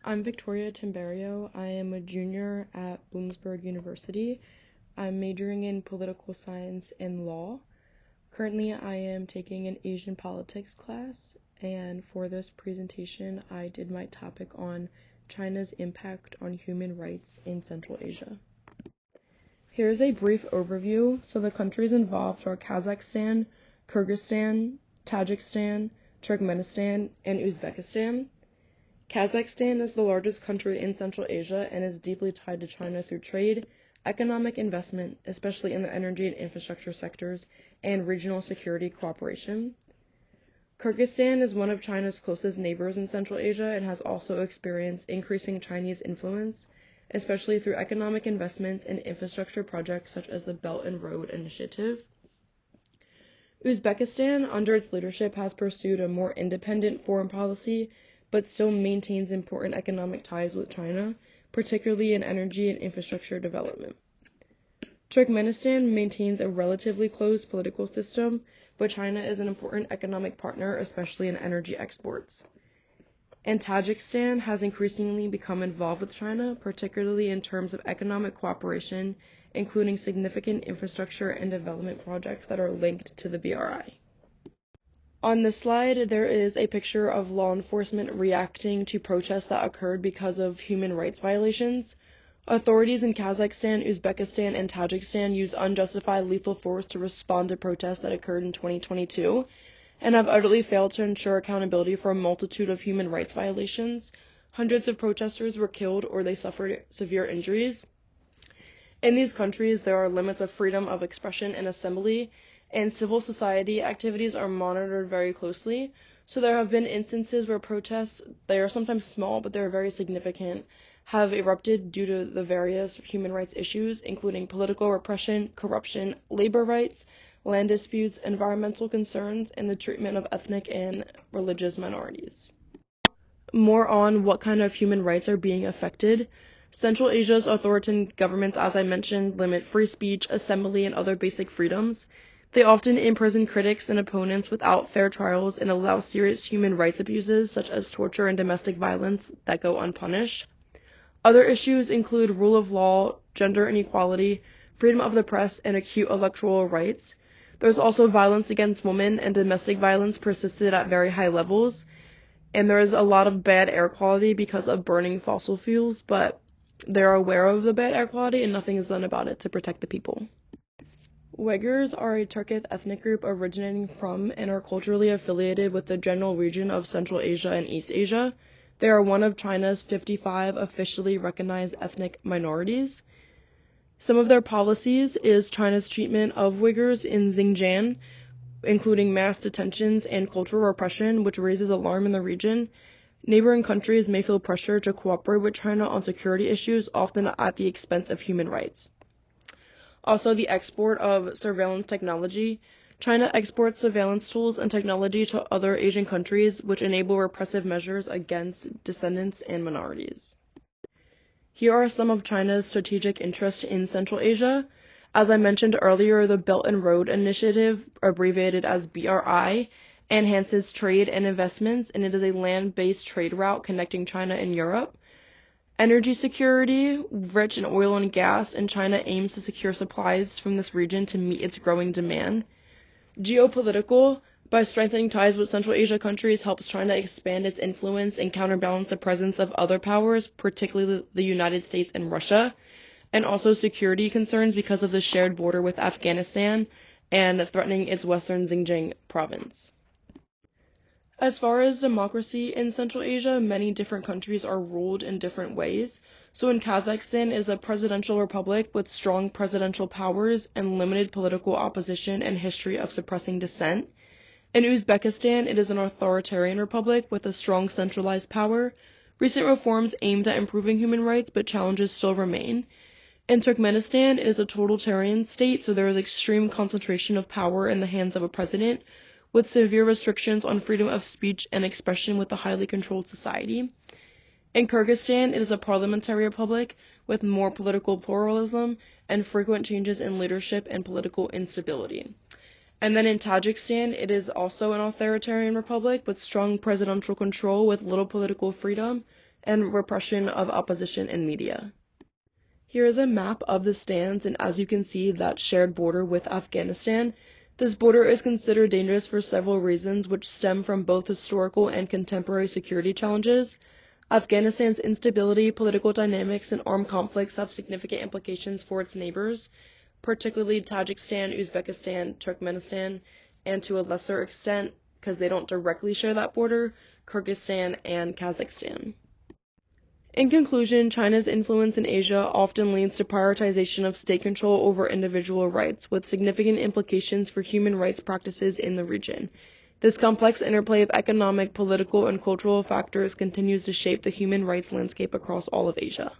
I'm Victoria Timberio. I am a junior at Bloomsburg University. I'm majoring in political science and law. Currently, I am taking an Asian politics class, and for this presentation, I did my topic on China's impact on human rights in Central Asia. Here's a brief overview. So the countries involved are Kazakhstan, Kyrgyzstan, Tajikistan, Turkmenistan, and Uzbekistan. Kazakhstan is the largest country in Central Asia and is deeply tied to China through trade, economic investment, especially in the energy and infrastructure sectors, and regional security cooperation. Kyrgyzstan is one of China's closest neighbors in Central Asia and has also experienced increasing Chinese influence, especially through economic investments and infrastructure projects such as the Belt and Road Initiative. Uzbekistan, under its leadership, has pursued a more independent foreign policy, but still maintains important economic ties with China, particularly in energy and infrastructure development. Turkmenistan maintains a relatively closed political system, but China is an important economic partner, especially in energy exports. And Tajikistan has increasingly become involved with China, particularly in terms of economic cooperation, including significant infrastructure and development projects that are linked to the BRI. On this slide, there is a picture of law enforcement reacting to protests that occurred because of human rights violations. Authorities in Kazakhstan, Uzbekistan, and Tajikistan used unjustified lethal force to respond to protests that occurred in 2022 and have utterly failed to ensure accountability for a multitude of human rights violations. Hundreds of protesters were killed or they suffered severe injuries. In these countries, there are limits of freedom of expression and assembly, and civil society activities are monitored very closely. So there have been instances where protests, they are sometimes small, but they're very significant, have erupted due to the various human rights issues, including political repression, corruption, labor rights, land disputes, environmental concerns, and the treatment of ethnic and religious minorities. More on what kind of human rights are being affected. Central Asia's authoritarian governments, as I mentioned, limit free speech, assembly, and other basic freedoms. They often imprison critics and opponents without fair trials and allow serious human rights abuses, such as torture and domestic violence, that go unpunished. Other issues include rule of law, gender inequality, freedom of the press, and acute electoral rights. There's also violence against women, and domestic violence persisted at very high levels. And there is a lot of bad air quality because of burning fossil fuels, but they're aware of the bad air quality and nothing is done about it to protect the people. Uyghurs are a Turkic ethnic group originating from and are culturally affiliated with the general region of Central Asia and East Asia. They are one of China's 55 officially recognized ethnic minorities. Some of their policies is China's treatment of Uyghurs in Xinjiang, including mass detentions and cultural repression, which raises alarm in the region. Neighboring countries may feel pressure to cooperate with China on security issues, often at the expense of human rights. Also, the export of surveillance technology. China exports surveillance tools and technology to other Asian countries, which enable repressive measures against dissidents and minorities. Here are some of China's strategic interests in Central Asia. As I mentioned earlier, the Belt and Road Initiative, abbreviated as BRI, enhances trade and investments, and it is a land-based trade route connecting China and Europe. Energy security, rich in oil and gas, and China aims to secure supplies from this region to meet its growing demand. Geopolitical, by strengthening ties with Central Asia countries, helps China expand its influence and counterbalance the presence of other powers, particularly the United States and Russia, and also security concerns because of the shared border with Afghanistan and threatening its western Xinjiang province. As far as democracy in Central Asia, many different countries are ruled in different ways. So in Kazakhstan is a presidential republic with strong presidential powers and limited political opposition and history of suppressing dissent. In Uzbekistan, it is an authoritarian republic with a strong centralized power. Recent reforms aimed at improving human rights, but challenges still remain. In Turkmenistan, it is a totalitarian state, so there is extreme concentration of power in the hands of a president, with severe restrictions on freedom of speech and expression with a highly controlled society. In Kyrgyzstan, it is a parliamentary republic with more political pluralism and frequent changes in leadership and political instability. And then in Tajikistan, it is also an authoritarian republic with strong presidential control with little political freedom and repression of opposition and media. Here is a map of the stands, and as you can see, that shared border with Afghanistan. This border is considered dangerous for several reasons, which stem from both historical and contemporary security challenges. Afghanistan's instability, political dynamics, and armed conflicts have significant implications for its neighbors, particularly Tajikistan, Uzbekistan, Turkmenistan, and to a lesser extent, because they don't directly share that border, Kyrgyzstan and Kazakhstan. In conclusion, China's influence in Asia often leads to prioritization of state control over individual rights, with significant implications for human rights practices in the region. This complex interplay of economic, political, and cultural factors continues to shape the human rights landscape across all of Asia.